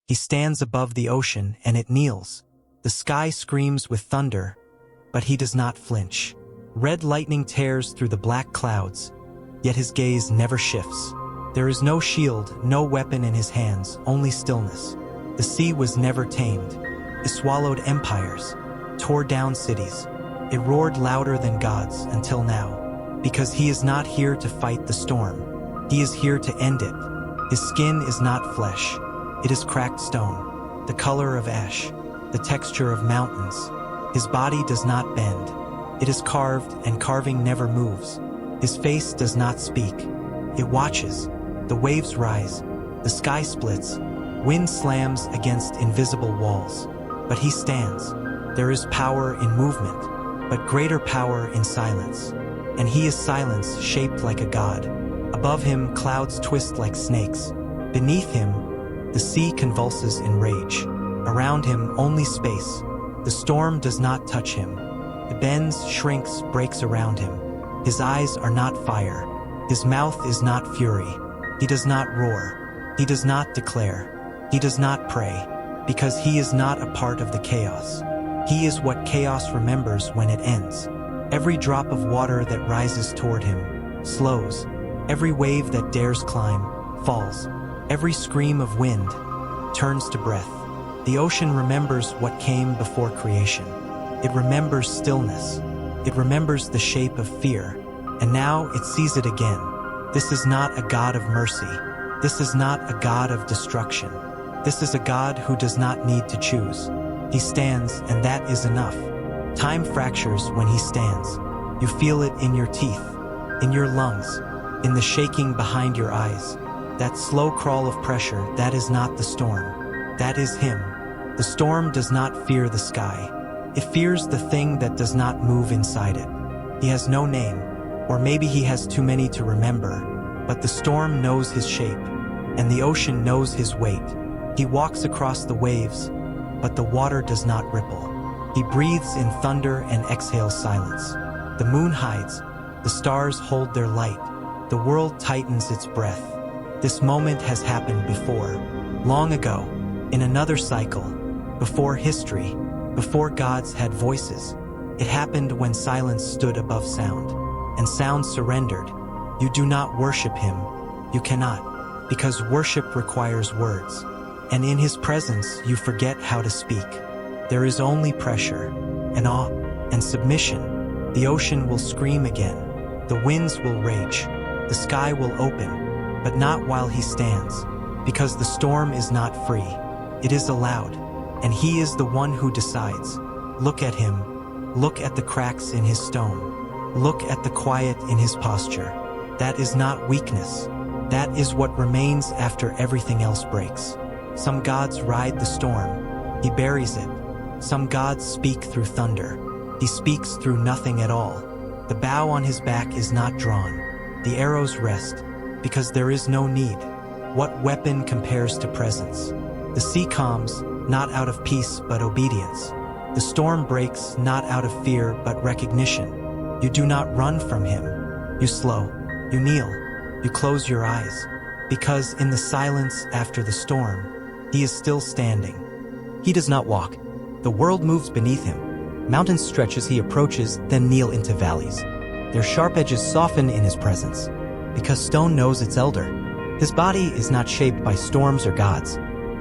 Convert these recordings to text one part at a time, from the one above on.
He stands above the ocean and it kneels. The sky screams with thunder, but he does not flinch. Red lightning tears through the black clouds, yet his gaze never shifts. There is no shield, no weapon in his hands, only stillness. The sea was never tamed. It swallowed empires, tore down cities. It roared louder than gods until now, because he is not here to fight the storm. He is here to end it. His skin is not flesh. It is cracked stone, the color of ash, the texture of mountains. His body does not bend. It is carved, and carving never moves. His face does not speak. It watches. The waves rise. The sky splits. Wind slams against invisible walls. But he stands. There is power in movement, but greater power in silence. And he is silence shaped like a god. Above him, clouds twist like snakes. Beneath him, the sea convulses in rage. Around him, only space. The storm does not touch him. It bends, shrinks, breaks around him. His eyes are not fire. His mouth is not fury. He does not roar. He does not declare. He does not pray, because he is not a part of the chaos. He is what chaos remembers when it ends. Every drop of water that rises toward him slows. Every wave that dares climb falls. Every scream of wind turns to breath. The ocean remembers what came before creation. It remembers stillness. It remembers the shape of fear. And now it sees it again. This is not a God of mercy. This is not a God of destruction. This is a God who does not need to choose. He stands, and that is enough. Time fractures when he stands. You feel it in your teeth, in your lungs, in the shaking behind your eyes. That slow crawl of pressure, that is not the storm. That is him. The storm does not fear the sky. It fears the thing that does not move inside it. He has no name, or maybe he has too many to remember, but the storm knows his shape, and the ocean knows his weight. He walks across the waves, but the water does not ripple. He breathes in thunder and exhales silence. The moon hides. The stars hold their light. The world tightens its breath. This moment has happened before, long ago, in another cycle, before history, before gods had voices. It happened when silence stood above sound, and sound surrendered. You do not worship him. You cannot, because worship requires words. And in his presence, you forget how to speak. There is only pressure, and awe, and submission. The ocean will scream again. The winds will rage. The sky will open, but not while he stands, because the storm is not free. It is allowed, and he is the one who decides. Look at him. Look at the cracks in his stone. Look at the quiet in his posture. That is not weakness. That is what remains after everything else breaks. Some gods ride the storm. He buries it. Some gods speak through thunder. He speaks through nothing at all. The bow on his back is not drawn. The arrows rest, because there is no need. What weapon compares to presence? The sea calms, not out of peace but obedience. The storm breaks, not out of fear but recognition. You do not run from him. You slow. You kneel. You close your eyes. Because in the silence after the storm, he is still standing. He does not walk. The world moves beneath him. Mountains stretch as he approaches, then kneel into valleys. Their sharp edges soften in his presence, because stone knows its elder. His body is not shaped by storms or gods.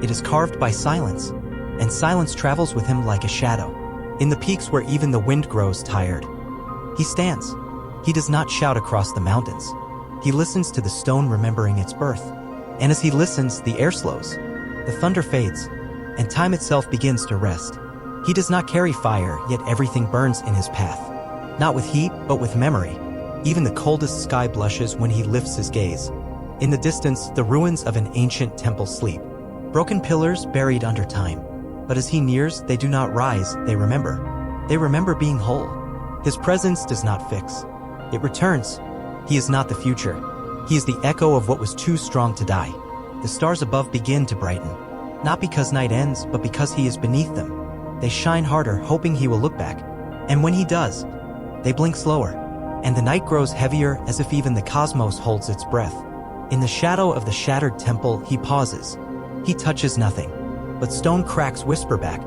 It is carved by silence, and silence travels with him like a shadow. In the peaks where even the wind grows tired, he stands. He does not shout across the mountains. He listens to the stone remembering its birth. And as he listens, the air slows. The thunder fades, and time itself begins to rest. He does not carry fire, yet everything burns in his path. Not with heat, but with memory. Even the coldest sky blushes when he lifts his gaze. In the distance, the ruins of an ancient temple sleep. Broken pillars buried under time. But as he nears, they do not rise, they remember. They remember being whole. His presence does not fix. It returns. He is not the future. He is the echo of what was too strong to die. The stars above begin to brighten. Not because night ends, but because he is beneath them. They shine harder, hoping he will look back. And when he does, they blink slower. And the night grows heavier, as if even the cosmos holds its breath. In the shadow of the shattered temple, he pauses. He touches nothing. But stone cracks whisper back.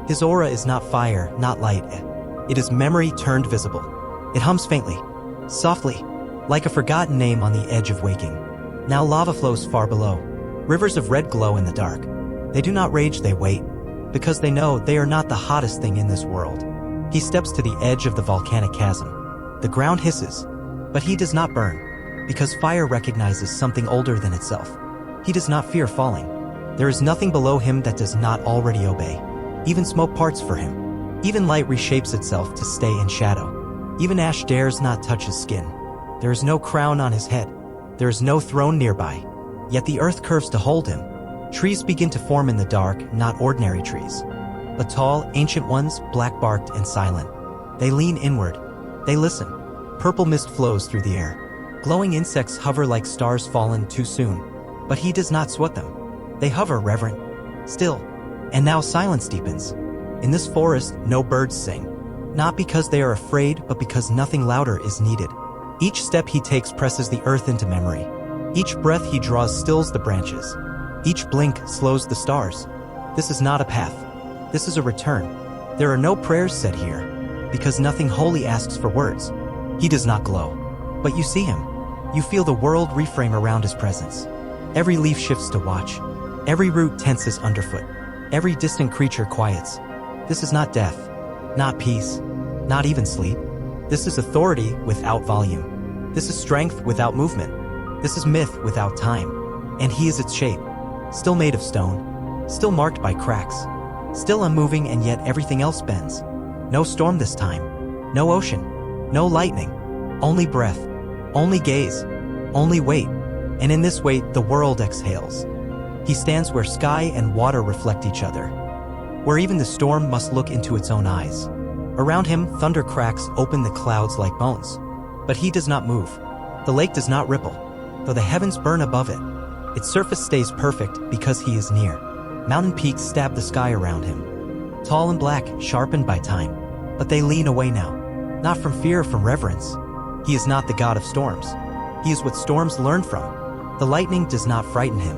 His aura is not fire, not light. It is memory turned visible. It hums faintly, softly, like a forgotten name on the edge of waking. Now lava flows far below. Rivers of red glow in the dark. They do not rage, they wait, because they know they are not the hottest thing in this world. He steps to the edge of the volcanic chasm. The ground hisses, but he does not burn, because fire recognizes something older than itself. He does not fear falling. There is nothing below him that does not already obey. Even smoke parts for him. Even light reshapes itself to stay in shadow. Even ash dares not touch his skin. There is no crown on his head. There is no throne nearby. Yet the earth curves to hold him. Trees begin to form in the dark, not ordinary trees, but tall, ancient ones, black-barked and silent. They lean inward. They listen. Purple mist flows through the air. Glowing insects hover like stars fallen too soon. But he does not sweat them. They hover reverent, still. And now silence deepens. In this forest, no birds sing. Not because they are afraid, but because nothing louder is needed. Each step he takes presses the earth into memory. Each breath he draws stills the branches. Each blink slows the stars. This is not a path. This is a return. There are no prayers said here, because nothing holy asks for words. He does not glow. But you see him. You feel the world reframe around his presence. Every leaf shifts to watch. Every root tenses underfoot. Every distant creature quiets. This is not death, not peace, not even sleep. This is authority without volume. This is strength without movement. This is myth without time. And he is its shape, still made of stone, still marked by cracks, still unmoving, and yet everything else bends. No storm this time, no ocean, no lightning, only breath, only gaze, only weight. And in this weight, the world exhales. He stands where sky and water reflect each other, where even the storm must look into its own eyes. Around him, thunder cracks open the clouds like bones. But he does not move. The lake does not ripple, though the heavens burn above it. Its surface stays perfect because he is near. Mountain peaks stab the sky around him, tall and black, sharpened by time. But they lean away now, not from fear, from reverence. He is not the god of storms. He is what storms learn from. The lightning does not frighten him.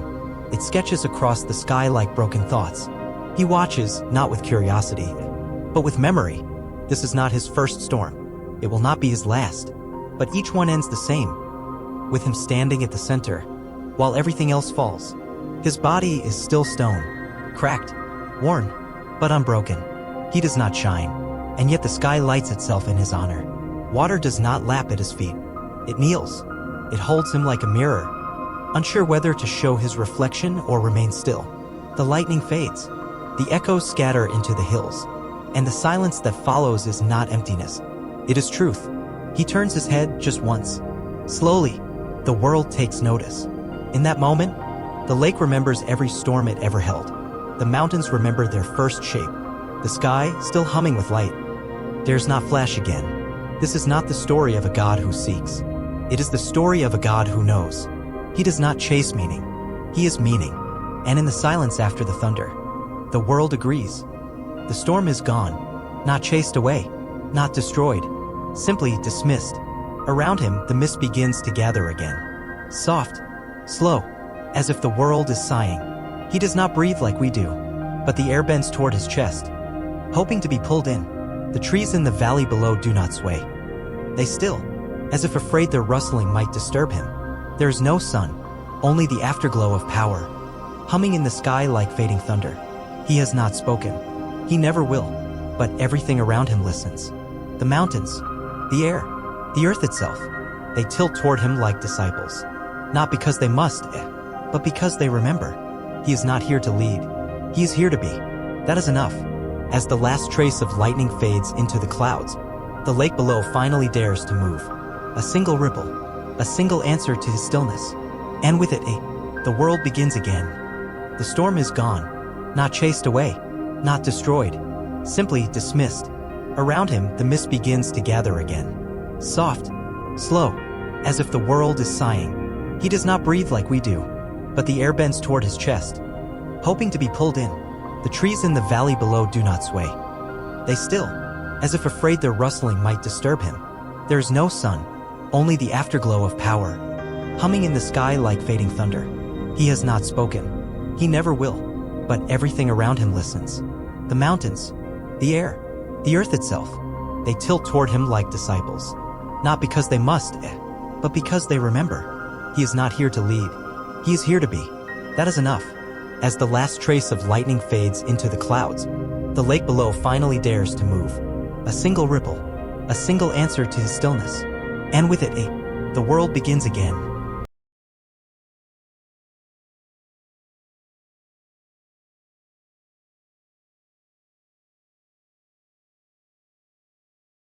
It sketches across the sky like broken thoughts. He watches, not with curiosity, but with memory. This is not his first storm. It will not be his last. But each one ends the same, with him standing at the center, while everything else falls. His body is still stone, cracked, worn, but unbroken. He does not shine, and yet the sky lights itself in his honor. Water does not lap at his feet. It kneels. It holds him like a mirror, unsure whether to show his reflection or remain still. The lightning fades. The echoes scatter into the hills, and the silence that follows is not emptiness. It is truth. He turns his head just once. Slowly, the world takes notice. In that moment, the lake remembers every storm it ever held. The mountains remember their first shape. The sky, still humming with light, dares not flash again. This is not the story of a god who seeks. It is the story of a god who knows. He does not chase meaning. He is meaning. And in the silence after the thunder, the world agrees. The storm is gone, not chased away, not destroyed, simply dismissed. Around him, the mist begins to gather again. Soft, slow, as if the world is sighing. He does not breathe like we do, but the air bends toward his chest, hoping to be pulled in. The trees in the valley below do not sway. They still, as if afraid their rustling might disturb him. There is no sun, only the afterglow of power, humming in the sky like fading thunder. He has not spoken. He never will, but everything around him listens. The mountains, the air, the earth itself, they tilt toward him like disciples. Not because they must, but because they remember. He is not here to lead. He is here to be. That is enough. As the last trace of lightning fades into the clouds, the lake below finally dares to move. A single ripple, a single answer to his stillness. And with it, the world begins again. The storm is gone, not chased away, not destroyed, simply dismissed. Around him, the mist begins to gather again. Soft, slow, as if the world is sighing. He does not breathe like we do, but the air bends toward his chest, hoping to be pulled in. The trees in the valley below do not sway. They still, as if afraid their rustling might disturb him. There is no sun, only the afterglow of power, humming in the sky like fading thunder. He has not spoken. He never will, But everything around him listens. The mountains, the air, the earth itself. They tilt toward him like disciples. Not because they must, but because they remember. He is not here to lead. He is here to be. That is enough. As the last trace of lightning fades into the clouds, the lake below finally dares to move. A single ripple, a single answer to his stillness. And with it, the world begins again.